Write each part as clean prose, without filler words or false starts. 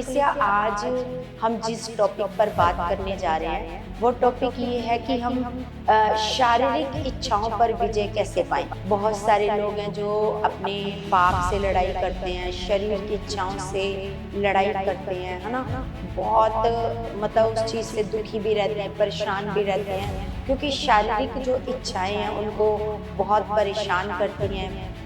कलीसिया आज हम जिस टॉपिक पर बात करने जा रहे हैं वो टॉपिक ये है कि हम शारीरिक इच्छाओं पर विजय कैसे पाएं। बहुत सारे लोग हैं जो अपने पाप से लड़ाई करते हैं, शरीर की इच्छाओं से लड़ाई करते हैं, है ना। बहुत मतलब उस चीज़ से दुखी भी रहते हैं, परेशान भी रहते हैं, क्योंकि शारीरिक जो इच्छाएं हैं उनको बहुत परेशान करती हैं।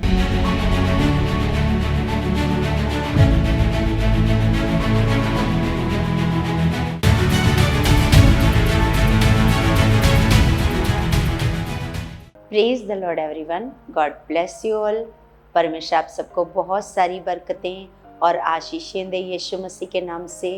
Praise the Lord everyone, God bless you all. परमेश्वर आप सबको बहुत सारी बरकतें और आशीषें दे यीशु मसीह के नाम से।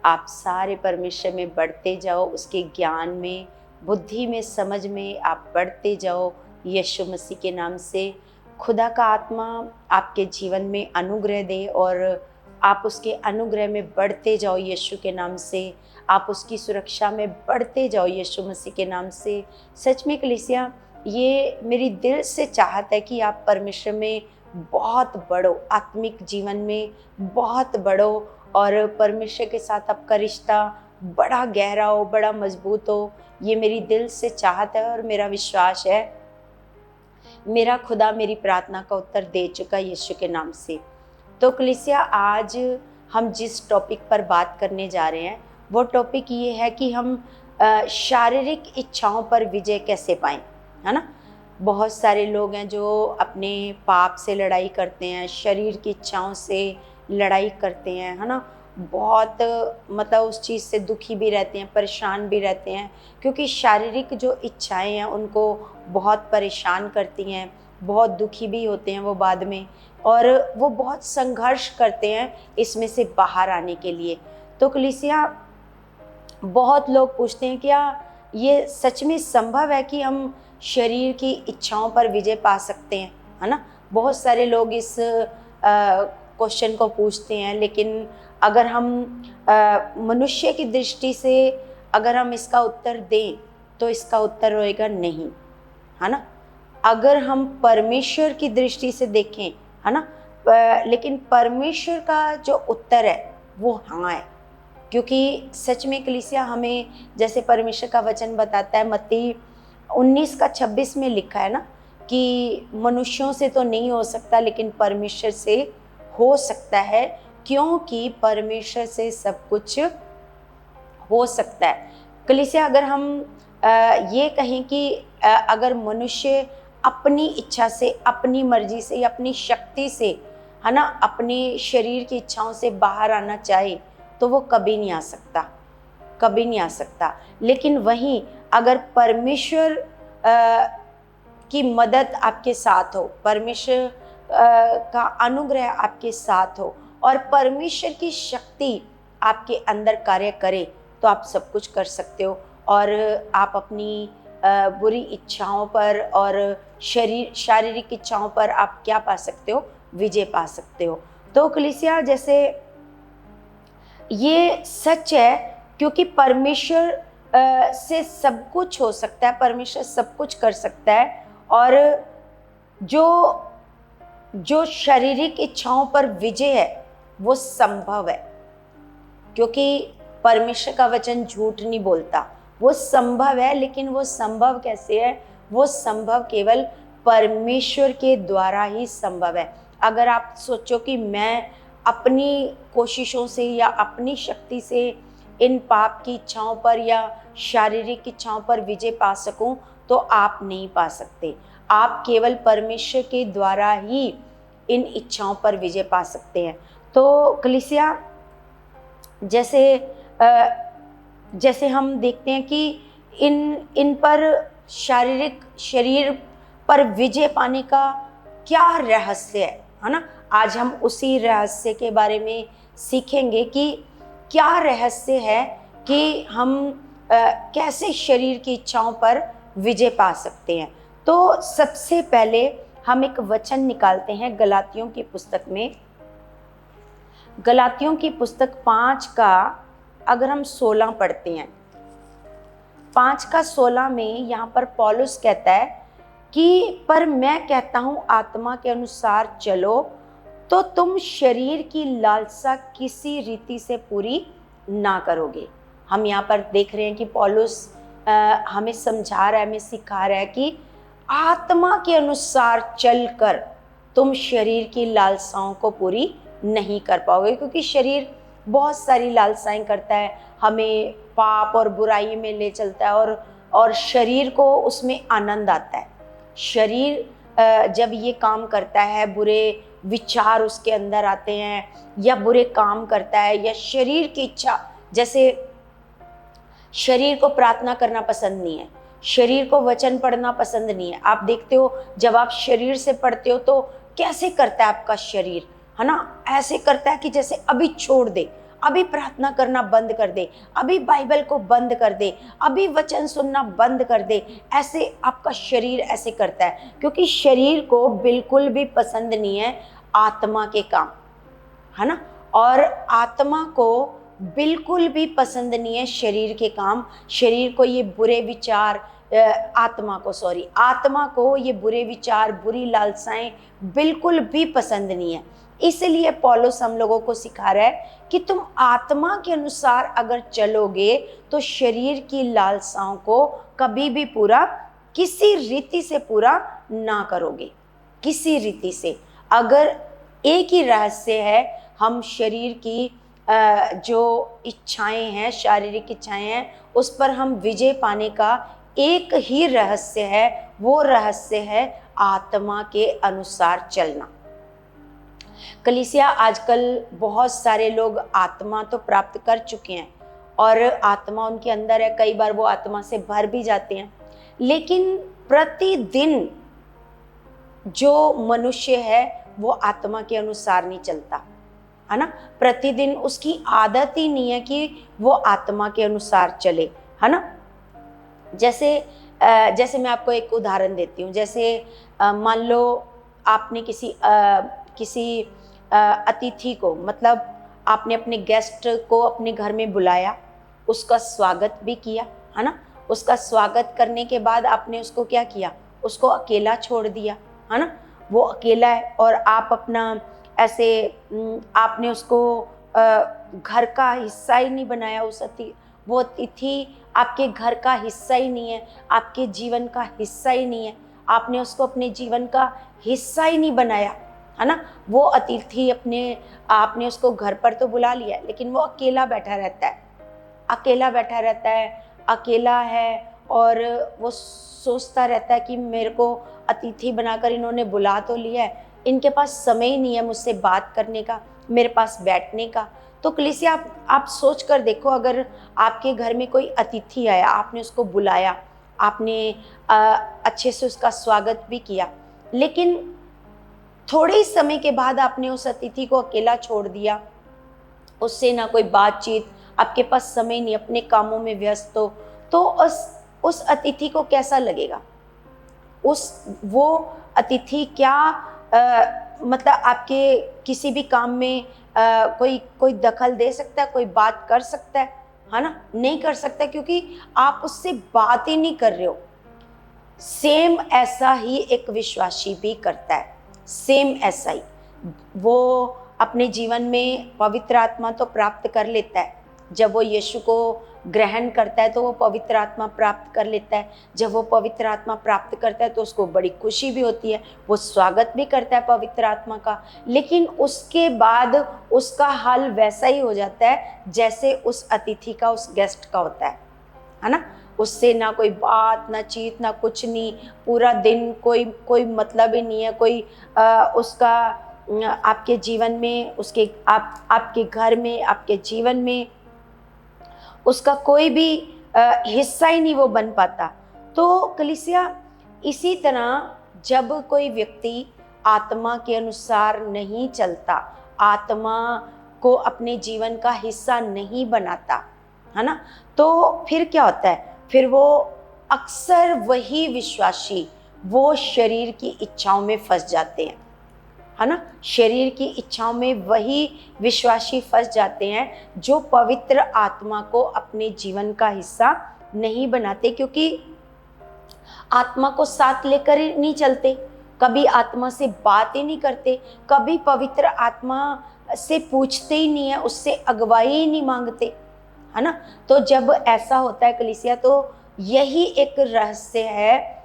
आप सारे परमेश्वर में बढ़ते जाओ, उसके ज्ञान में, बुद्धि में, समझ में आप बढ़ते जाओ यीशु मसीह के नाम से। खुदा का आत्मा आपके जीवन में अनुग्रह दे और आप उसके अनुग्रह में बढ़ते जाओ यीशु के नाम से। आप उसकी सुरक्षा में बढ़ते जाओ यीशु मसीह के नाम से। सच में कलीसिया, ये मेरी दिल से चाहत है कि आप परमेश्वर में बहुत बढ़ो, आत्मिक जीवन में बहुत बढ़ो और परमेश्वर के साथ आपका रिश्ता बड़ा गहरा हो, बड़ा मजबूत हो। ये मेरी दिल से चाहत है और मेरा विश्वास है मेरा खुदा मेरी प्रार्थना का उत्तर दे चुका यीशु के नाम से। तो कलीसिया, आज हम जिस टॉपिक पर बात करने जा रहे हैं वो टॉपिक ये है कि हम शारीरिक इच्छाओं पर विजय कैसे पाएं, है ना। बहुत सारे लोग हैं जो अपने पाप से लड़ाई करते हैं, शरीर की इच्छाओं से लड़ाई करते हैं, है ना। बहुत मतलब उस चीज़ से दुखी भी रहते हैं, परेशान भी रहते हैं, क्योंकि शारीरिक जो इच्छाएं हैं उनको बहुत परेशान करती हैं, बहुत दुखी भी होते हैं वो बाद में, और वो बहुत संघर्ष करते हैं इसमें से बाहर आने के लिए। तो कलीसिया, बहुत लोग पूछते हैं क्या ये सच में संभव है कि हम शरीर की इच्छाओं पर विजय पा सकते हैं, है ना। बहुत सारे लोग इस क्वेश्चन को पूछते हैं, लेकिन अगर हम मनुष्य की दृष्टि से अगर हम इसका उत्तर दें तो इसका उत्तर होएगा नहीं, है ना। अगर हम परमेश्वर की दृष्टि से देखें, है ना, लेकिन परमेश्वर का जो उत्तर है वो हाँ है। क्योंकि सच में कलीसिया, हमें जैसे परमेश्वर का वचन बताता है, मत्ती 19:26 में लिखा है ना कि मनुष्यों से तो नहीं हो सकता लेकिन परमेश्वर से हो सकता है, क्योंकि परमेश्वर से सब कुछ हो सकता है। कलीसिया, अगर हम ये कहें कि अगर मनुष्य अपनी इच्छा से, अपनी मर्जी से या अपनी शक्ति से, है ना, अपने शरीर की इच्छाओं से बाहर आना चाहे तो वो कभी नहीं आ सकता, कभी नहीं आ सकता। लेकिन वहीं अगर परमेश्वर की मदद आपके साथ हो, परमेश्वर का अनुग्रह आपके साथ हो और परमेश्वर की शक्ति आपके अंदर कार्य करे तो आप सब कुछ कर सकते हो और आप अपनी बुरी इच्छाओं पर और शारीरिक इच्छाओं पर आप क्या पा सकते हो, विजय पा सकते हो। तो कलीसिया, जैसे ये सच है क्योंकि परमेश्वर से सब कुछ हो सकता है, परमेश्वर सब कुछ कर सकता है, और जो शारीरिक इच्छाओं पर विजय है वो संभव है, क्योंकि परमेश्वर का वचन झूठ नहीं बोलता। वो संभव है, लेकिन वो संभव कैसे है? वो संभव केवल परमेश्वर के द्वारा ही संभव है। अगर आप सोचो कि मैं अपनी कोशिशों से या अपनी शक्ति से इन पाप की इच्छाओं पर या शारीरिक इच्छाओं पर विजय पा सकूं, तो आप नहीं पा सकते। आप केवल परमेश्वर के द्वारा ही इन इच्छाओं पर विजय पा सकते हैं। तो कलीसिया, जैसे हम देखते हैं कि इन पर शरीर पर विजय पाने का क्या रहस्य है ना। आज हम उसी रहस्य के बारे में सीखेंगे कि क्या रहस्य है कि हम कैसे शरीर की इच्छाओं पर विजय पा सकते हैं। तो सबसे पहले हम एक वचन निकालते हैं गलातियों की पुस्तक में। गलातियों की पुस्तक 5 का अगर हम 16 पढ़ते हैं, 5 का 16 में यहाँ पर पौलुस कहता है कि पर मैं कहता हूँ आत्मा के अनुसार चलो तो तुम शरीर की लालसा किसी रीति से पूरी ना करोगे। हम यहाँ पर देख रहे हैं कि पौलुस हमें समझा रहा है, हमें सिखा रहा है कि आत्मा के अनुसार चलकर तुम शरीर की लालसाओं को पूरी नहीं कर पाओगे, क्योंकि शरीर बहुत सारी लालसाएं करता है, हमें पाप और बुराई में ले चलता है और शरीर को उसमें आनंद आता है। शरीर जब ये काम करता है, बुरे विचार उसके अंदर आते हैं या बुरे काम करता है, या शरीर की इच्छा, जैसे शरीर को प्रार्थना करना पसंद नहीं है, शरीर को वचन पढ़ना पसंद नहीं है। आप देखते हो जब आप शरीर से पढ़ते हो तो कैसे करता है आपका शरीर, है ना, ऐसे करता है कि जैसे अभी छोड़ दे, अभी प्रार्थना करना बंद कर दे, अभी बाइबल को बंद कर दे, अभी वचन सुनना बंद कर दे। ऐसे आपका शरीर ऐसे करता है, क्योंकि शरीर को बिल्कुल भी पसंद नहीं है आत्मा के काम, है ना। और आत्मा को बिल्कुल भी पसंद नहीं है शरीर के काम। शरीर को ये बुरे विचार, आत्मा को ये बुरे विचार, बुरी लालसाएं बिल्कुल भी पसंद नहीं है। इसलिए पौलुस हम लोगों को सिखा रहा है कि तुम आत्मा के अनुसार अगर चलोगे तो शरीर की लालसाओं को कभी भी पूरा, किसी रीति से पूरा ना करोगे, किसी रीति से। अगर एक ही रहस्य है, हम शरीर की जो इच्छाएं हैं, शारीरिक इच्छाएं हैं, उस पर हम विजय पाने का एक ही रहस्य है, वो रहस्य है आत्मा के अनुसार चलना। कलीसिया, आजकल बहुत सारे लोग आत्मा तो प्राप्त कर चुके हैं और आत्मा उनके अंदर है, कई बार वो आत्मा से भर भी जाते हैं, लेकिन प्रतिदिन जो मनुष्य है वो आत्मा के अनुसार नहीं चलता, है ना। प्रतिदिन उसकी आदत ही नहीं है कि वो आत्मा के अनुसार चले, है ना। जैसे मैं आपको एक उदाहरण देती हूँ। जैसे मान लो आपने किसी अतिथि को, मतलब आपने अपने गेस्ट को अपने घर में बुलाया, उसका स्वागत भी किया, है ना। उसका स्वागत करने के बाद आपने उसको क्या किया, उसको अकेला छोड़ दिया, है ना। वो अकेला है और आप अपना ऐसे आपने उसको घर का हिस्सा ही नहीं बनाया। वो अतिथि आपके घर का हिस्सा ही नहीं है, आपके जीवन का हिस्सा ही नहीं है, आपने उसको अपने जीवन का हिस्सा ही नहीं बनाया, है ना। वो अतिथि आपने उसको घर पर तो बुला लिया, लेकिन वो अकेला बैठा रहता है, अकेला है, और वो सोचता रहता है कि मेरे को अतिथि बनाकर इन्होंने बुला तो लिया है, इनके पास समय ही नहीं है मुझसे बात करने का, मेरे पास बैठने का। तो कलीसिया, आप सोच कर देखो, अगर आपके घर में कोई अतिथि आया, आपने उसको बुलाया, आपने अच्छे से उसका स्वागत भी किया, लेकिन थोड़े ही समय के बाद आपने उस अतिथि को अकेला छोड़ दिया, उससे ना कोई बातचीत, आपके पास समय नहीं, अपने कामों में व्यस्त हो, तो उस अतिथि को कैसा लगेगा? वो अतिथि क्या मतलब आपके किसी भी काम में कोई दखल दे सकता है, कोई बात कर सकता है ना? नहीं कर सकता, क्योंकि आप उससे बात ही नहीं कर रहे हो। सेम ऐसा ही एक विश्वासी भी करता है, सेम ऐसा ही। वो अपने जीवन में पवित्र आत्मा तो प्राप्त कर लेता है, जब वो यीशु को ग्रहण करता है तो वो पवित्र आत्मा प्राप्त कर लेता है। जब वो पवित्र आत्मा प्राप्त करता है तो उसको बड़ी खुशी भी होती है, वो स्वागत भी करता है पवित्र आत्मा का, लेकिन उसके बाद उसका हाल वैसा ही हो जाता है जैसे उस अतिथि का, उस गेस्ट का होता है ना। उससे ना कोई बात, ना चीत, ना कुछ नहीं, पूरा दिन कोई मतलब ही नहीं है, कोई उसका आपके जीवन में, उसके आपके घर में, आपके जीवन में उसका कोई भी हिस्सा ही नहीं वो बन पाता। तो कलीसिया, इसी तरह जब कोई व्यक्ति आत्मा के अनुसार नहीं चलता, आत्मा को अपने जीवन का हिस्सा नहीं बनाता, है ना, तो फिर क्या होता है? फिर वो अक्सर वही विश्वासी वो शरीर की इच्छाओं में फंस जाते हैं, है ना। शरीर की इच्छाओं में वही विश्वासी फंस जाते हैं जो पवित्र आत्मा को अपने जीवन का हिस्सा नहीं बनाते, क्योंकि आत्मा को साथ लेकर ही नहीं चलते। कभी आत्मा से बात ही नहीं करते, कभी पवित्र आत्मा से पूछते ही नहीं है, उससे अगुवाई ही नहीं मांगते, है ना। तो जब ऐसा होता है कलीसिया, तो यही एक रहस्य है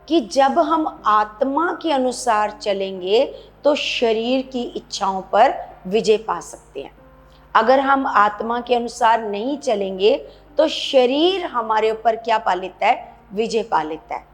कि जब हम आत्मा के अनुसार चलेंगे तो शरीर की इच्छाओं पर विजय पा सकते हैं। अगर हम आत्मा के अनुसार नहीं चलेंगे तो शरीर हमारे ऊपर क्या पा लेता है? विजय पा लेता है।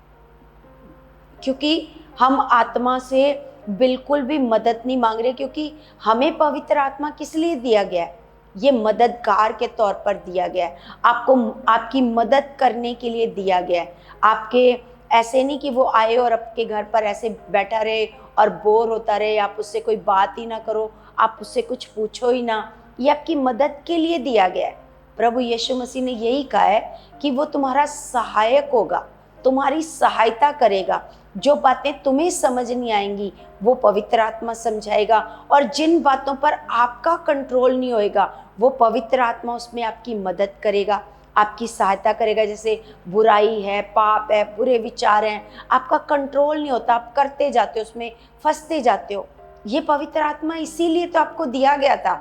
क्योंकि हम आत्मा से बिल्कुल भी मदद नहीं मांग रहे, क्योंकि हमें पवित्र आत्मा किस लिए दिया गया है? ये मददगार के तौर पर दिया गया है, आपको आपकी मदद करने के लिए दिया गया है। आपके ऐसे नहीं कि वो आए और आपके घर पर ऐसे बैठा रहे और बोर होता रहे, आप उससे कोई बात ही ना करो, आप उससे कुछ पूछो ही ना। ये आपकी मदद के लिए दिया गया है। प्रभु यीशु मसीह ने यही कहा है कि वो तुम्हारा सहायक होगा, तुम्हारी सहायता करेगा। जो बातें तुम्हें समझ नहीं आएंगी वो पवित्र आत्मा समझाएगा, और जिन बातों पर आपका कंट्रोल नहीं होएगा वो पवित्र आत्मा उसमें आपकी मदद करेगा, आपकी सहायता करेगा। जैसे बुराई है, पाप है, बुरे विचार हैं, आपका कंट्रोल नहीं होता, आप करते जाते हो, उसमें फंसते जाते हो। ये पवित्र आत्मा इसीलिए तो आपको दिया गया था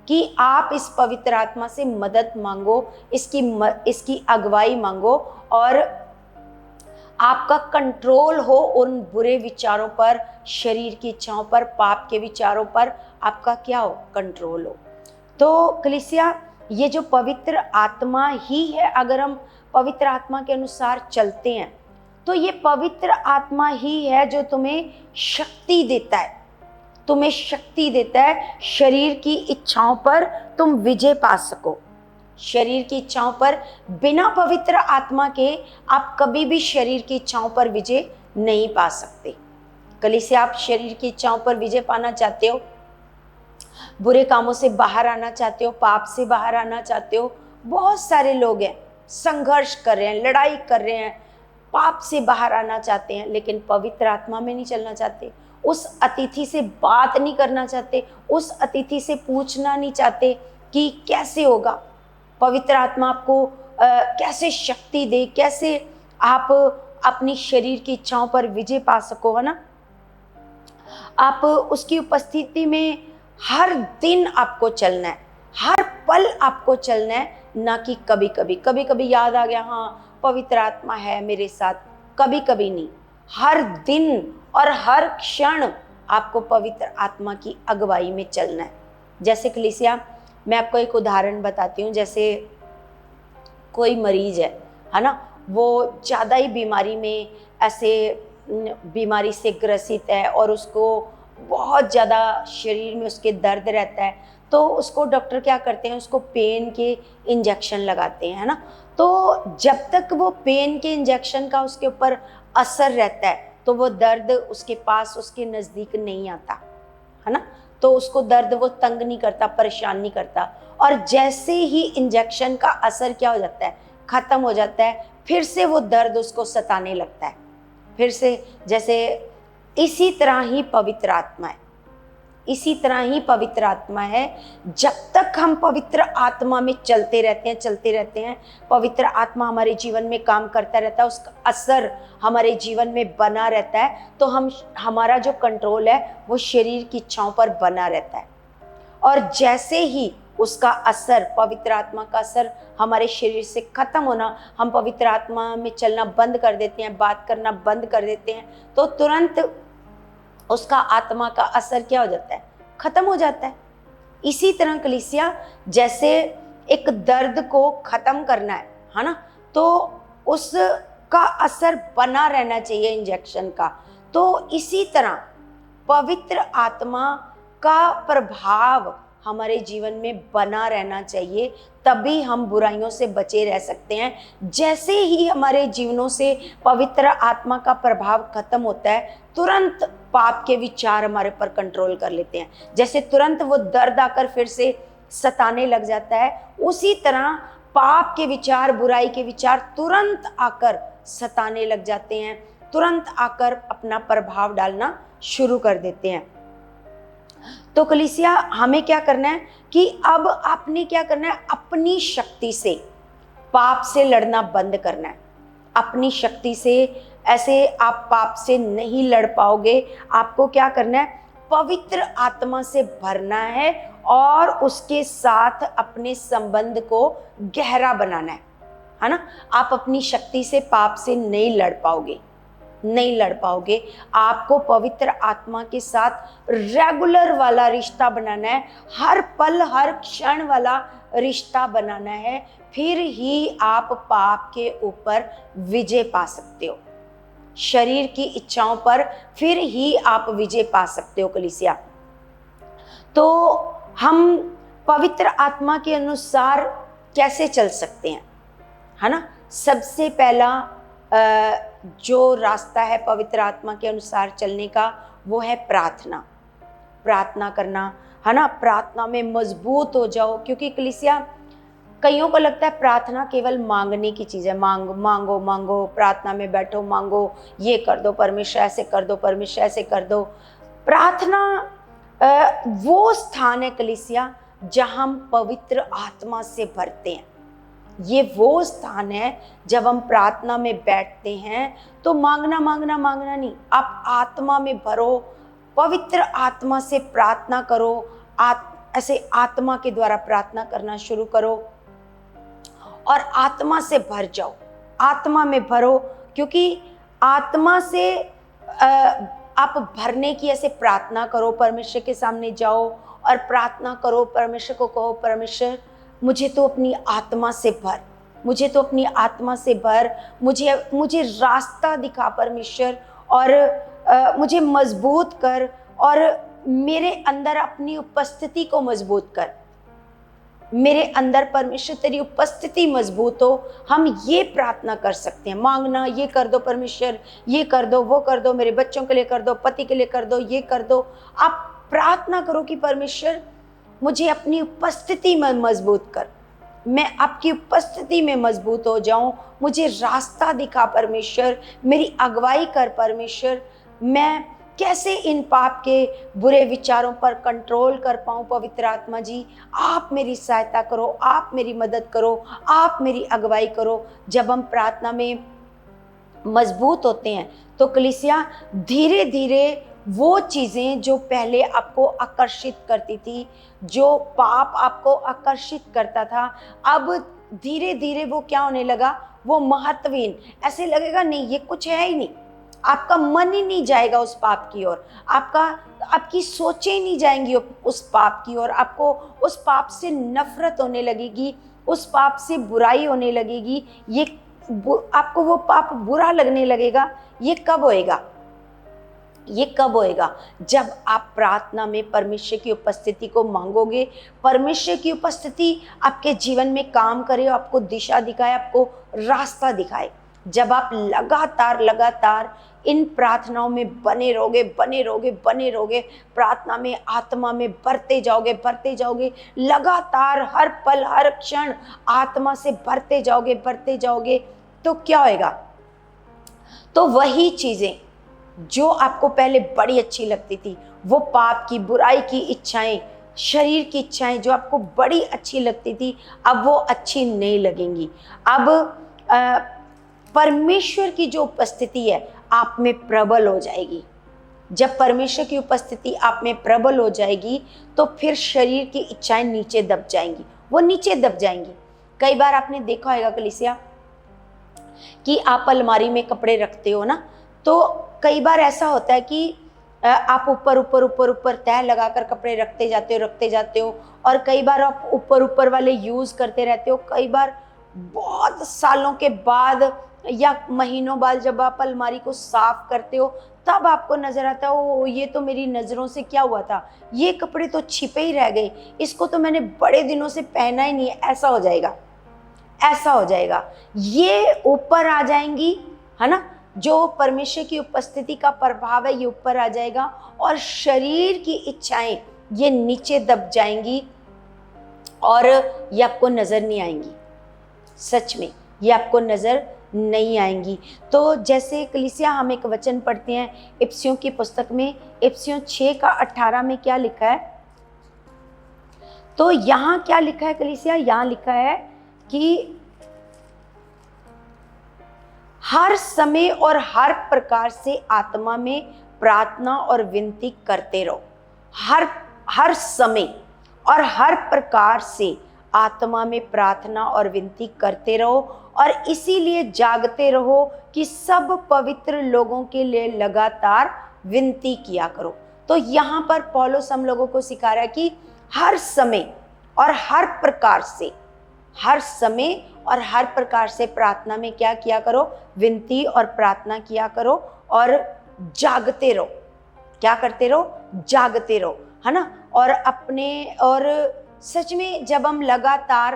कि आप इस पवित्र आत्मा से मदद मांगो, इसकी अगुवाई मांगो, और आपका कंट्रोल हो उन बुरे विचारों पर, शरीर की इच्छाओं पर, पाप के विचारों पर आपका क्या हो? कंट्रोल हो। तो कलीसिया, ये जो पवित्र आत्मा ही है, अगर हम पवित्र आत्मा के अनुसार चलते हैं तो ये पवित्र आत्मा ही है जो तुम्हें शक्ति देता है, तुम्हें शक्ति देता है शरीर की इच्छाओं पर तुम विजय पा सको। शरीर की इच्छाओं पर बिना पवित्र आत्मा के आप कभी भी शरीर की इच्छाओं पर विजय नहीं पा सकते। कलीसिया, आप शरीर की इच्छाओं पर विजय पाना चाहते हो, बुरे कामों से बाहर आना चाहते हो, पाप से बाहर आना चाहते हो। बहुत सारे लोग हैं, संघर्ष कर रहे हैं, लड़ाई कर रहे हैं, पाप से बाहर आना चाहते हैं, लेकिन पवित्र आत्मा में नहीं चलना चाहते, उस अतिथि से बात नहीं करना चाहते, उस अतिथि से पूछना नहीं चाहते कि कैसे होगा, पवित्र आत्मा आपको कैसे शक्ति दे, कैसे आप अपनी शरीर की इच्छाओं पर विजय पा सको, है ना। आप उसकी उपस्थिति में हर दिन आपको चलना है, हर पल आपको चलना है, ना कि कभी कभी। कभी कभी याद आ गया, हाँ पवित्र आत्मा है मेरे साथ, कभी कभी नहीं, हर दिन और हर क्षण आपको पवित्र आत्मा की अगुवाई में चलना है। जैसे कलीसिया, मैं आपको एक उदाहरण बताती हूँ। जैसे कोई मरीज है ना, वो ज़्यादा ही बीमारी में, ऐसे बीमारी से ग्रसित है और उसको बहुत ज़्यादा शरीर में उसके दर्द रहता है, तो उसको डॉक्टर क्या करते हैं? उसको पेन के इंजेक्शन लगाते हैं, है ना। तो जब तक वो पेन के इंजेक्शन का उसके ऊपर असर रहता है तो वो दर्द उसके पास, उसके नज़दीक नहीं आता, है ना। तो उसको दर्द वो तंग नहीं करता, परेशान नहीं करता। और जैसे ही इंजेक्शन का असर क्या हो जाता है? ख़त्म हो जाता है, फिर से वो दर्द उसको सताने लगता है, फिर से। जैसे इसी तरह ही पवित्र आत्मा है, इसी तरह ही पवित्र आत्मा है। जब तक हम पवित्र आत्मा में चलते रहते हैं, पवित्र आत्मा हमारे जीवन में काम करता रहता है, उसका असर हमारे जीवन में बना रहता है, तो हमारा जो कंट्रोल है वो शरीर की इच्छाओं पर बना रहता है। और जैसे ही उसका असर, पवित्र आत्मा का असर हमारे शरीर से खत्म होना, हम पवित्र आत्मा में चलना बंद कर देते हैं, बात करना बंद कर देते हैं, तो तुरंत उसका आत्मा का असर क्या हो जाता है? खत्म हो जाता है। इसी तरह कलीसिया, जैसे एक दर्द को खत्म करना है ना, तो उसका असर बना रहना चाहिए इंजेक्शन का। तो इसी तरह पवित्र आत्मा का प्रभाव हमारे जीवन में बना रहना चाहिए, तभी हम बुराइयों से बचे रह सकते हैं। जैसे ही हमारे जीवनों से पवित्र आत्मा का प्रभाव खत्म होता है, तुरंत पाप के विचार हमारे पर कंट्रोल कर लेते हैं। जैसे तुरंत वो दर्द आकर फिर से सताने लग जाता है, उसी तरह पाप के विचार, बुराई के विचार तुरंत आकर सताने लग जाते हैं, तुरंत आकर अपना प्रभाव डालना शुरू कर देते हैं। तो कलीसिया, हमें क्या करना है कि अब आपने क्या करना है? अपनी शक्ति से पाप से लड़ना बंद करना है, अपनी शक्ति से ऐसे आप पाप से नहीं लड़ पाओगे। आपको क्या करना है, पवित्र आत्मा से भरना है और उसके साथ अपने संबंध को गहरा बनाना है ना। आप अपनी शक्ति से पाप से नहीं लड़ पाओगे, नहीं लड़ पाओगे। आपको पवित्र आत्मा के साथ रेगुलर वाला रिश्ता बनाना है, हर पल हर क्षण वाला रिश्ता बनाना है, फिर ही आप पाप के ऊपर विजय पा सकते हो। शरीर की इच्छाओं पर फिर ही आप विजय पा सकते हो कलीसिया। तो हम पवित्र आत्मा के अनुसार कैसे चल सकते हैं, है ना। सबसे पहला जो रास्ता है पवित्र आत्मा के अनुसार चलने का, वो है प्रार्थना। प्रार्थना करना, है ना। प्रार्थना में मजबूत हो जाओ, क्योंकि कलीसिया कईयों को लगता है प्रार्थना केवल मांगने की चीज़ है। मांगो मांगो, प्रार्थना में बैठो मांगो, ये कर दो परमेश्वर, ऐसे कर दो परमेश्वर, ऐसे कर दो। प्रार्थना वो स्थान है कलीसिया जहाँ हम पवित्र आत्मा से भरते हैं। ये वो स्थान है जब हम प्रार्थना में बैठते हैं तो मांगना मांगना मांगना नहीं, आप आत्मा में भरो, पवित्र आत्मा से प्रार्थना करो। ऐसे आत्मा के द्वारा प्रार्थना करना शुरू करो और आत्मा से भर जाओ, आत्मा में भरो। क्योंकि आत्मा से आप भरने की ऐसे प्रार्थना करो, परमेश्वर के सामने जाओ और प्रार्थना करो, परमेश्वर को कहो, परमेश्वर मुझे तो अपनी आत्मा से भर, मुझे तो अपनी आत्मा से भर, मुझे रास्ता दिखा परमेश्वर, और मुझे मजबूत कर और मेरे अंदर अपनी उपस्थिति को मजबूत कर। मेरे अंदर परमेश्वर तेरी उपस्थिति मजबूत हो। हम ये प्रार्थना कर सकते हैं, मांगना, ये कर दो परमेश्वर, ये कर दो, वो कर दो, मेरे बच्चों के लिए कर दो, पति के लिए कर दो, ये कर दो। आप प्रार्थना करो कि परमेश्वर मुझे अपनी उपस्थिति में मजबूत कर, मैं आपकी उपस्थिति में मजबूत हो जाऊं, मुझे रास्ता दिखा परमेश्वर, मेरी अगुवाई कर परमेश्वर, मैं कैसे इन पाप के बुरे विचारों पर कंट्रोल कर पाऊं। पवित्र आत्मा जी, आप मेरी सहायता करो, आप मेरी मदद करो, आप मेरी अगुवाई करो। जब हम प्रार्थना में मजबूत होते हैं तो कलीसिया धीरे धीरे वो चीज़ें जो पहले आपको आकर्षित करती थी, जो पाप आपको आकर्षित करता था, अब धीरे धीरे वो क्या होने लगा, वो महत्वहीन, ऐसे लगेगा नहीं ये कुछ है ही नहीं। आपका मन ही नहीं जाएगा उस पाप की ओर, आपकी सोचें ही नहीं जाएंगी उस पाप की ओर। आपको उस पाप से नफरत होने लगेगी, उस पाप से बुराई होने लगेगी, आपको वो पाप बुरा लगने लगेगा। ये कब होएगा? ये कब होएगा? जब आप प्रार्थना में परमेश्वर की उपस्थिति को मांगोगे, परमेश्वर की उपस्थिति आपके जीवन में काम करे, आपको दिशा दिखाए, आपको रास्ता दिखाए। जब आप लगातार इन प्रार्थनाओं में बने रहोगे, प्रार्थना में आत्मा में भरते जाओगे, लगातार हर पल हर क्षण आत्मा से भरते जाओगे, तो क्या होएगा? तो वही चीजें जो आपको पहले बड़ी अच्छी लगती थी, वो पाप की, बुराई की इच्छाएं, शरीर की इच्छाएं जो आपको बड़ी अच्छी लगती थी, अब वो अच्छी नहीं लगेंगी। अब परमेश्वर की जो उपस्थिति है आप में प्रबल हो जाएगी। जब परमेश्वर की उपस्थिति आप में प्रबल हो जाएगी तो फिर शरीर की इच्छाएं नीचे दब जाएंगी, वो नीचे दब जाएंगी। कई बार आपने देखा होगा कलीसिया कि आप अलमारी में कपड़े रखते हो ना, तो कई बार ऐसा होता है कि आप ऊपर तह लगाकर कपड़े रखते जाते हो और कई बार आप ऊपर वाले यूज़ करते रहते हो। कई बार बहुत सालों के बाद या महीनों बाद जब आप अलमारी को साफ करते हो तब आपको नजर आता है, ओ ये तो मेरी नज़रों से क्या हुआ था, ये कपड़े तो छिपे ही रह गए, इसको तो मैंने बड़े दिनों से पहना ही नहीं है। ऐसा हो जाएगा, ये ऊपर आ जाएंगी, है ना। जो परमेश्वर की उपस्थिति का प्रभाव है ये ऊपर आ जाएगा और शरीर की इच्छाएं ये नीचे दब जाएंगी और ये आपको नजर नहीं आएंगी। सच में ये आपको नजर नहीं आएंगी। तो जैसे कलीसिया हम एक वचन पढ़ते हैं इफिसियों की पुस्तक में, इफिसियों 6:18 में क्या लिखा है? तो यहाँ क्या लिखा है कलीसिया? यहाँ लिखा है कि हर समय और हर प्रकार से आत्मा में प्रार्थना और विनती करते रहो। हर समय और हर प्रकार से आत्मा में प्रार्थना और विनती करते रहो, और इसीलिए जागते रहो कि सब पवित्र लोगों के लिए लगातार विनती किया करो। तो यहाँ पर पौलुस हम लोगों को सिखा रहा है कि हर समय और हर प्रकार से, हर समय और हर प्रकार से प्रार्थना में क्या किया करो, विनती और प्रार्थना किया करो, और जागते रहो। क्या करते रहो, जागते रहो, है ना। और सच में जब हम लगातार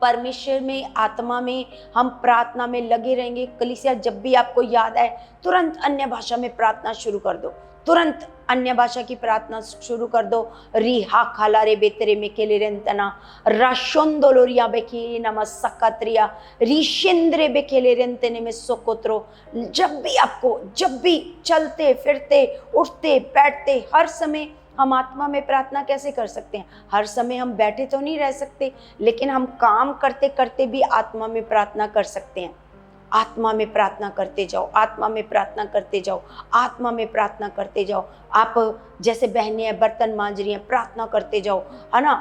परमेश्वर में, आत्मा में, हम प्रार्थना में लगे रहेंगे, कलीसिया जब भी आपको याद आए तुरंत अन्य भाषा में प्रार्थना शुरू कर दो, तुरंत अन्य भाषा की प्रार्थना शुरू कर दो। रिहा खाला रे बेतरे में केले रेंतना राशोंदोलोरिया बेकी नमस्सकत्रिया रिशेंद्रे बेकेले रेंतने में सोकोत्रो। जब भी चलते फिरते, उठते बैठते, हर समय हम आत्मा में प्रार्थना कैसे कर सकते हैं? हर समय हम बैठे तो नहीं रह सकते, लेकिन हम काम करते करते भी आत्मा में प्रार्थना कर सकते हैं। आत्मा में प्रार्थना करते जाओ, आत्मा में प्रार्थना करते जाओ, आत्मा में प्रार्थना करते जाओ। आप जैसे बहनें हैं बर्तन मांज रही हैं, प्रार्थना करते जाओ, है ना।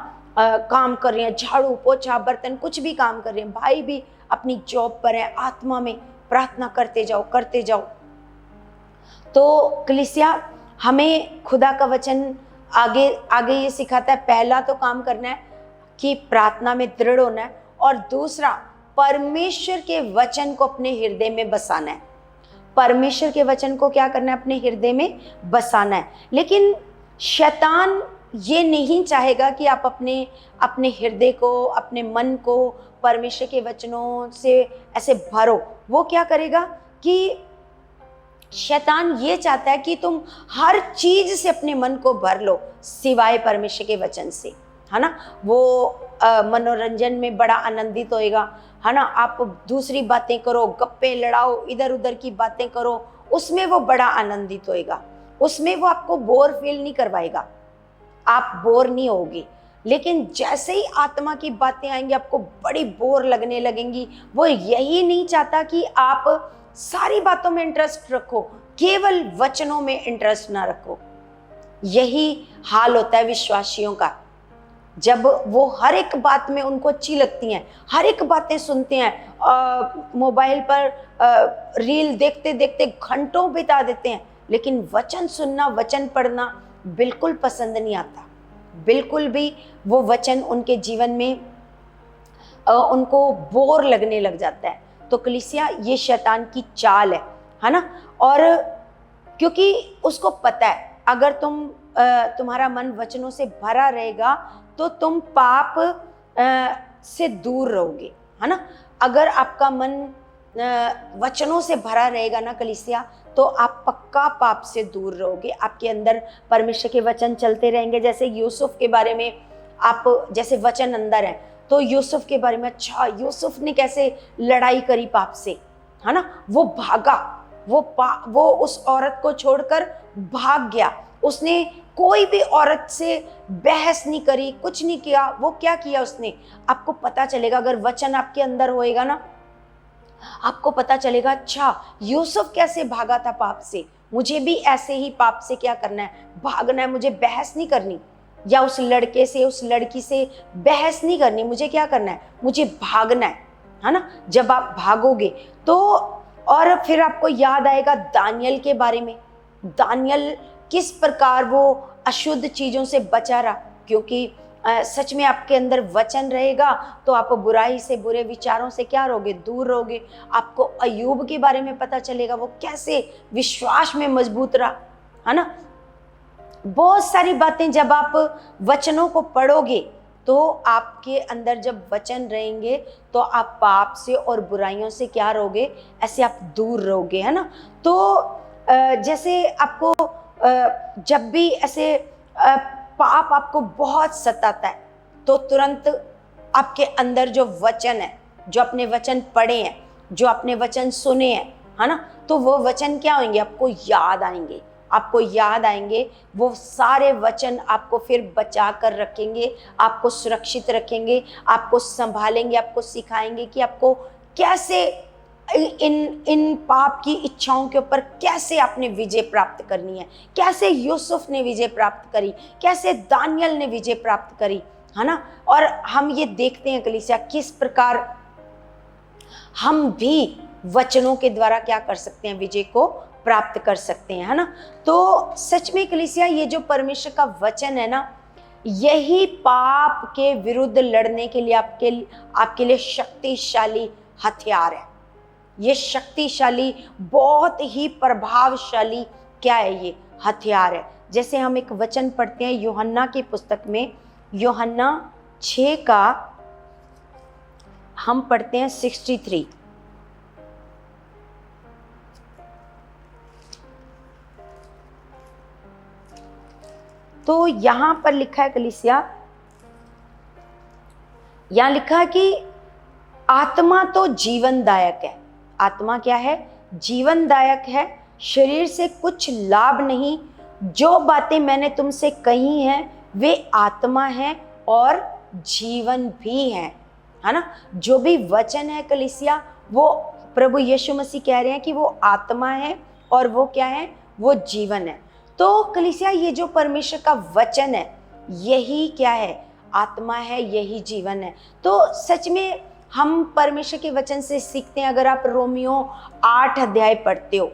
काम कर रही हैं, झाड़ू पोछा बर्तन कुछ भी काम कर रहे हैं, भाई भी अपनी जॉब पर है, आत्मा में प्रार्थना करते जाओ। तो कलीसिया हमें खुदा का वचन आगे ये सिखाता है, पहला तो काम करना है कि प्रार्थना में दृढ़ होना है, और दूसरा परमेश्वर के वचन को अपने हृदय में बसाना है। परमेश्वर के वचन को क्या करना है? अपने हृदय में बसाना है। लेकिन शैतान ये नहीं चाहेगा कि आप अपने हृदय को, अपने मन को परमेश्वर के वचनों से ऐसे भरो। वो क्या करेगा कि शैतान ये चाहता है कि तुम हर चीज से अपने मन को भर लो सिवाय परमेश्वर के वचन से, है ना। वो मनोरंजन में बड़ा आनंदित होएगा, है ना। आप दूसरी बातें करो, गप्पे लड़ाओ, इधर उधर की बातें करो, उसमें वो बड़ा आनंदित होएगा, उसमें वो आपको बोर फील नहीं करवाएगा, आप बोर नहीं होगे। लेकिन जैसे ही आत्मा की बातें आएंगी आपको बड़ी बोर लगने लगेंगी। वो यही नहीं चाहता कि आप सारी बातों में इंटरेस्ट रखो, केवल वचनों में इंटरेस्ट ना रखो। यही हाल होता है विश्वासियों का। जब वो हर एक बात में उनको अच्छी लगती हैं, हर एक बातें सुनते हैं, मोबाइल पर रील देखते देखते घंटों बिता देते हैं, लेकिन वचन सुनना, वचन पढ़ना बिल्कुल पसंद नहीं आता, बिल्कुल भी। वो वचन उनके जीवन में उनको बोर लगने लग जाता है। तो कलीसिया ये शैतान की चाल है ना। और क्योंकि उसको पता है अगर तुम्हारा मन वचनों से भरा रहेगा तो तुम पाप से दूर रहोगे, है ना। अगर आपका मन वचनों से भरा रहेगा ना कलीसिया, तो आप पक्का पाप से दूर रहोगे। आपके अंदर परमेश्वर के वचन चलते रहेंगे। जैसे यूसुफ के बारे में आप जैसे वचन अंदर है, तो यूसुफ के बारे में, अच्छा यूसुफ ने कैसे लड़ाई करी पाप से, है ना। वो भागा, वो उस औरत को छोड़कर भाग गया। उसने कोई भी औरत से बहस नहीं करी, कुछ नहीं किया। वो क्या किया उसने? आपको पता चलेगा अगर वचन आपके अंदर होएगा ना, आपको पता चलेगा अच्छा यूसुफ कैसे भागा था पाप से, मुझे भी ऐसे ही पाप से क्या करना है, भागना है। मुझे बहस नहीं करनी, या उस लड़के से, उस लड़की से बहस नहीं करनी। मुझे क्या करना है? मुझे भागना है ना। जब आप भागोगे तो, और फिर आपको याद आएगा दानियल के बारे में। दानियल किस प्रकार वो अशुद्ध चीजों से बचा रहा, क्योंकि सच में आपके अंदर वचन रहेगा तो आप बुराई से, बुरे विचारों से क्या रहोगे? दूर रहोगे। आपको अय्यूब के बारे में पता चलेगा, वो कैसे विश्वास में मजबूत रहा, है ना। बहुत सारी बातें जब आप वचनों को पढ़ोगे तो आपके अंदर जब वचन रहेंगे तो आप पाप से और बुराइयों से क्या रहोगे? ऐसे आप दूर रहोगे, है ना। तो जैसे आपको जब भी ऐसे पाप आपको बहुत सताता है तो तुरंत आपके अंदर जो वचन है, जो अपने वचन पढ़े हैं, जो अपने वचन सुने हैं, है ना, तो वो वचन क्या होंगे? आपको याद आएंगे। आपको याद आएंगे वो सारे वचन, आपको फिर बचा कर रखेंगे, आपको सुरक्षित रखेंगे, आपको संभालेंगे, आपको सिखाएंगे कि आपको कैसे इन इन पाप की इच्छाओं के ऊपर कैसे आपने विजय प्राप्त करनी है, कैसे यूसुफ ने विजय प्राप्त करी, कैसे दानियल ने विजय प्राप्त करी, है ना। और हम ये देखते हैं कलीसिया किस प्रकार हम भी वचनों के द्वारा क्या कर सकते हैं, विजय को प्राप्त कर सकते हैं, है ना। तो सच में कलीसिया ये जो परमेश्वर का वचन है ना, यही पाप के विरुद्ध लड़ने के लिए आपके लिए शक्तिशाली हथियार है। ये शक्तिशाली, बहुत ही प्रभावशाली क्या है, ये हथियार है। जैसे हम एक वचन पढ़ते हैं यूहन्ना की पुस्तक में, यूहन्ना 6 का हम पढ़ते हैं 63। तो यहां पर लिखा है कलीसिया, यहां लिखा है कि आत्मा तो जीवनदायक है। आत्मा क्या है, जीवनदायक है, शरीर से कुछ लाभ नहीं। जो बातें मैंने तुमसे कही हैं वे आत्मा हैं और जीवन भी हैं, है ना। जो भी वचन है कलीसिया, वो प्रभु यीशु मसीह कह रहे हैं कि वो आत्मा है और वो क्या है, वो जीवन है। तो कलीसिया ये जो परमेश्वर का वचन है, यही क्या है, आत्मा है, यही जीवन है। तो सच में हम परमेश्वर के वचन से सीखते हैं। अगर आप रोमियो 8 अध्याय पढ़ते हो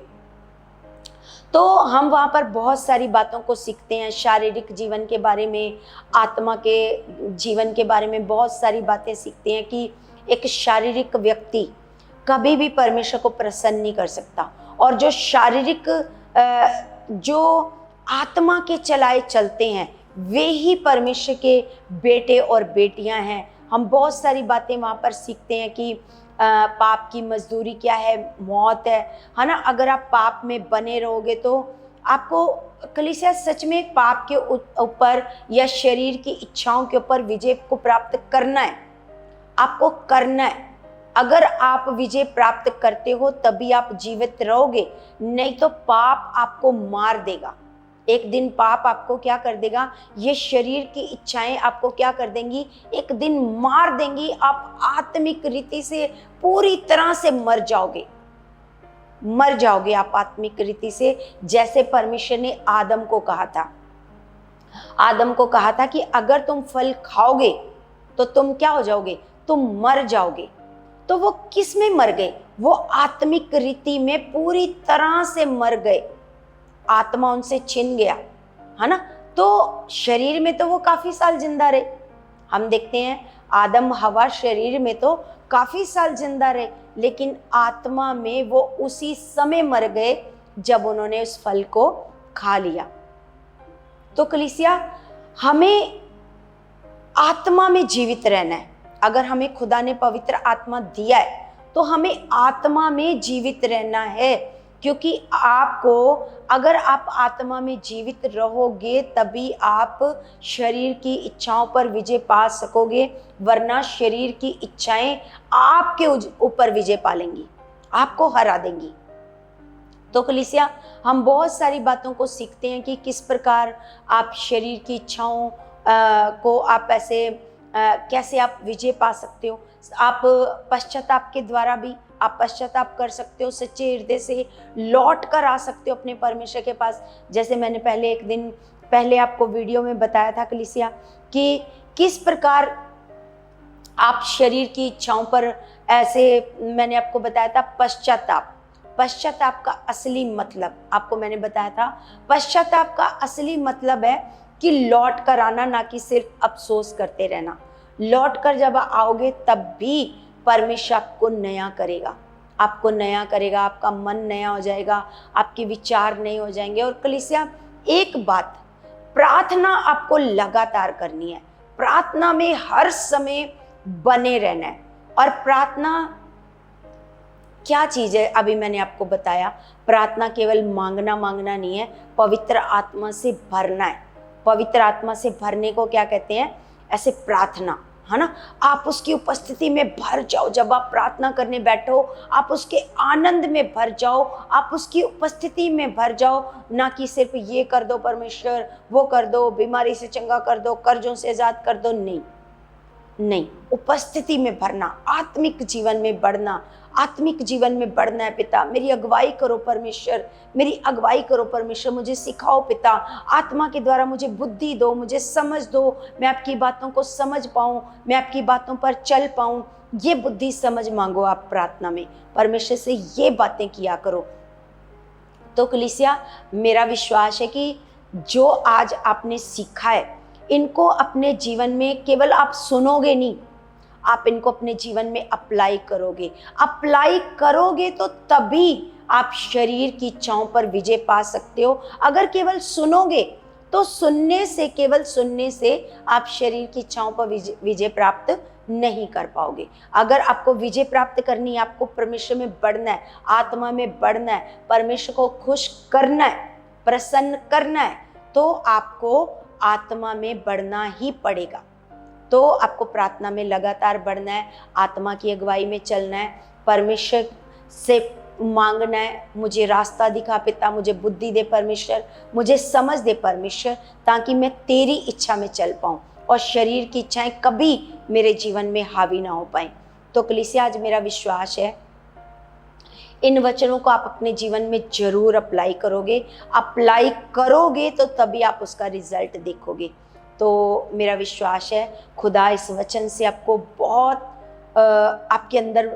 तो हम वहाँ पर बहुत सारी बातों को सीखते हैं, शारीरिक जीवन के बारे में, आत्मा के जीवन के बारे में बहुत सारी बातें सीखते हैं कि एक शारीरिक व्यक्ति कभी भी परमेश्वर को प्रसन्न नहीं कर सकता, और जो शारीरिक जो आत्मा के चलाए चलते हैं वे ही परमेश्वर के बेटे और बेटियां हैं। हम बहुत सारी बातें वहाँ पर सीखते हैं कि पाप की मजदूरी क्या है, मौत है ना। अगर आप पाप में बने रहोगे तो आपको कलीसिया सच में पाप के ऊपर या शरीर की इच्छाओं के ऊपर विजय को प्राप्त करना है, आपको करना है। अगर आप विजय प्राप्त करते हो तभी आप जीवित रहोगे, नहीं तो पाप आपको मार देगा। एक दिन पाप आपको क्या कर देगा, ये शरीर की इच्छाएं आपको क्या कर देंगी, एक दिन मार देंगी। आप आत्मिक रीति से पूरी तरह से मर जाओगे आप आत्मिक रीति से। जैसे परमेश्वर ने आदम को कहा था कि अगर तुम फल खाओगे तो तुम क्या हो जाओगे, तुम मर जाओगे। तो वो किस में मर गए, वो आत्मिक रीति में पूरी तरह से मर गए, आत्मा उनसे छिन गया, है ना। तो शरीर में तो वो काफी साल जिंदा रहे। हम देखते हैं आदम हवा शरीर में तो काफी साल जिंदा रहे, लेकिन आत्मा में वो उसी समय मर गए जब उन्होंने उस फल को खा लिया। तो कलीसिया हमें आत्मा में जीवित रहना है। अगर हमें खुदा ने पवित्र आत्मा दिया है तो हमें आत्मा में जीवित रहना है, क्योंकि अगर आप आत्मा में जीवित रहोगे तभी आप शरीर की इच्छाओं पर विजय पा सकोगे, वरना शरीर की इच्छाएं आपके ऊपर विजय पा लेंगी, आपको हरा देंगी। तो कलीसिया हम बहुत सारी बातों को सीखते हैं कि किस प्रकार आप शरीर की इच्छाओं को आप कैसे आप विजय पा सकते हो। आप पश्चाताप के द्वारा भी आप पश्चाताप कर सकते हो, सच्चे हृदय से लौट कर आ सकते हो अपने परमेश्वर के पास। जैसे मैंने एक दिन पहले आपको वीडियो में बताया था कलीसिया कि किस प्रकार आप शरीर की इच्छाओं पर मैंने आपको बताया था पश्चाताप का असली मतलब आपको मैंने बताया था। पश्चाताप का असली मतलब है कि लौट कर आना, ना कि सिर्फ अफसोस करते रहना। लौट कर जब आओगे तब भी परमेश्वर आपको नया करेगा, आपका मन नया हो जाएगा, आपके विचार नए हो जाएंगे। और कलीसिया एक बात, प्रार्थना आपको लगातार करनी है, प्रार्थना में हर समय बने रहना है। और प्रार्थना क्या चीज़ है, अभी मैंने आपको बताया, प्रार्थना केवल मांगना नहीं है, पवित्र आत्मा से भरना है। पवित्र आत्मा से भरने को क्या कहते हैं, ऐसे प्रार्थना, है ना। आप उसकी उपस्थिति में भर जाओ। जब आप प्रार्थना करने बैठो आप उसके आनंद में भर जाओ, आप उसकी उपस्थिति में भर जाओ, ना कि सिर्फ ये कर दो परमेश्वर, वो कर दो, बीमारी से चंगा कर दो, कर्जों से आजाद कर दो। नहीं, नहीं, उपस्थिति में भरना, आत्मिक जीवन में बढ़ना, आत्मिक जीवन में बढ़ना है पिता। मेरी अगुवाई करो परमेश्वर, मेरी अगुवाई करो परमेश्वर, मुझे सिखाओ पिता, आत्मा के द्वारा मुझे बुद्धि दो, मुझे समझ दो, मैं आपकी बातों को समझ पाऊँ, मैं आपकी बातों पर चल पाऊँ। ये बुद्धि समझ मांगो आप प्रार्थना में, परमेश्वर से ये बातें किया करो। तो कलीसिया, मेरा विश्वास है कि जो आज आपने सीखा है इनको अपने जीवन में केवल आप सुनोगे नहीं, आप इनको अपने जीवन में अप्लाई करोगे। अप्लाई करोगे तो तभी आप शरीर की इच्छाओं पर विजय पा सकते हो। अगर केवल सुनोगे तो सुनने से, केवल सुनने से आप शरीर की इच्छाओं पर विजय प्राप्त नहीं कर पाओगे। अगर आपको विजय प्राप्त करनी है, आपको परमेश्वर में बढ़ना है, आत्मा में बढ़ना है, परमेश्वर को खुश करना है, प्रसन्न करना है, तो आपको आत्मा में बढ़ना ही पड़ेगा। तो आपको प्रार्थना में लगातार बढ़ना है, आत्मा की अगुवाई में चलना है, परमेश्वर से मांगना है, मुझे रास्ता दिखा पिता, मुझे बुद्धि दे परमेश्वर, मुझे समझ दे परमेश्वर, ताकि मैं तेरी इच्छा में चल पाऊँ और शरीर की इच्छाएं कभी मेरे जीवन में हावी ना हो पाए। तो कलीसिया, आज मेरा विश्वास है इन वचनों को आप अपने जीवन में जरूर अप्लाई करोगे। अप्लाई करोगे तो तभी आप उसका रिजल्ट देखोगे। तो मेरा विश्वास है खुदा इस वचन से आपको बहुत आपके अंदर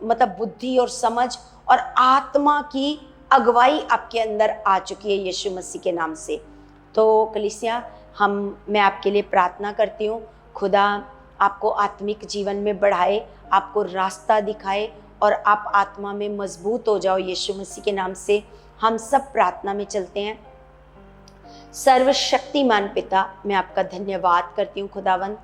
मतलब बुद्धि और समझ और आत्मा की अगुवाई आपके अंदर आ चुकी है यीशु मसीह के नाम से। तो कलीसिया, मैं आपके लिए प्रार्थना करती हूँ, खुदा आपको आत्मिक जीवन में बढ़ाए, आपको रास्ता दिखाए और आप आत्मा में मजबूत हो जाओ यीशु मसीह के नाम से। हम सब प्रार्थना में चलते हैं। सर्वशक्तिमान पिता, मैं आपका धन्यवाद करती हूँ खुदावन,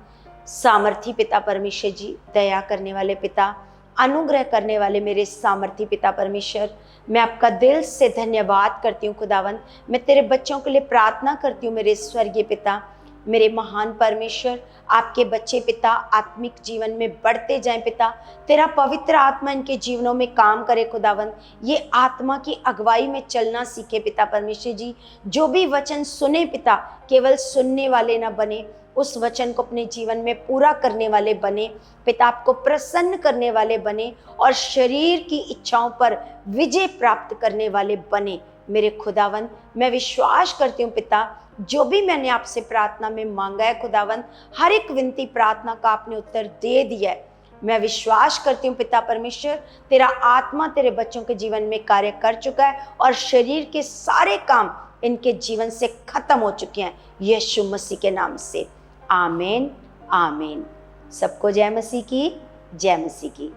सामर्थी पिता परमेश्वर जी, दया करने वाले पिता, अनुग्रह करने वाले मेरे सामर्थी पिता परमेश्वर, मैं आपका दिल से धन्यवाद करती हूँ खुदावन। मैं तेरे बच्चों के लिए प्रार्थना करती हूँ मेरे स्वर्गीय पिता, मेरे महान परमेश्वर, आपके बच्चे पिता आत्मिक जीवन में बढ़ते जाएं पिता, तेरा पवित्र आत्मा इनके जीवनों में काम करे खुदावन, ये आत्मा की अगुवाई में चलना सीखे पिता परमेश्वर जी। जो भी वचन सुने पिता, केवल सुनने वाले ना बने, उस वचन को अपने जीवन में पूरा करने वाले बने पिता, आपको प्रसन्न करने वाले बने और शरीर की इच्छाओं पर विजय प्राप्त करने वाले बने मेरे खुदावन। मैं विश्वास करती हूँ पिता, जो भी मैंने आपसे प्रार्थना में मांगा है खुदावन, हर एक विनती प्रार्थना का आपने उत्तर दे दिया है। मैं विश्वास करती हूँ पिता परमेश्वर, तेरा आत्मा तेरे बच्चों के जीवन में कार्य कर चुका है और शरीर के सारे काम इनके जीवन से खत्म हो चुके हैं यीशु मसीह के नाम से। आमीन आमीन। सबको जय मसीह की, जय मसीह की।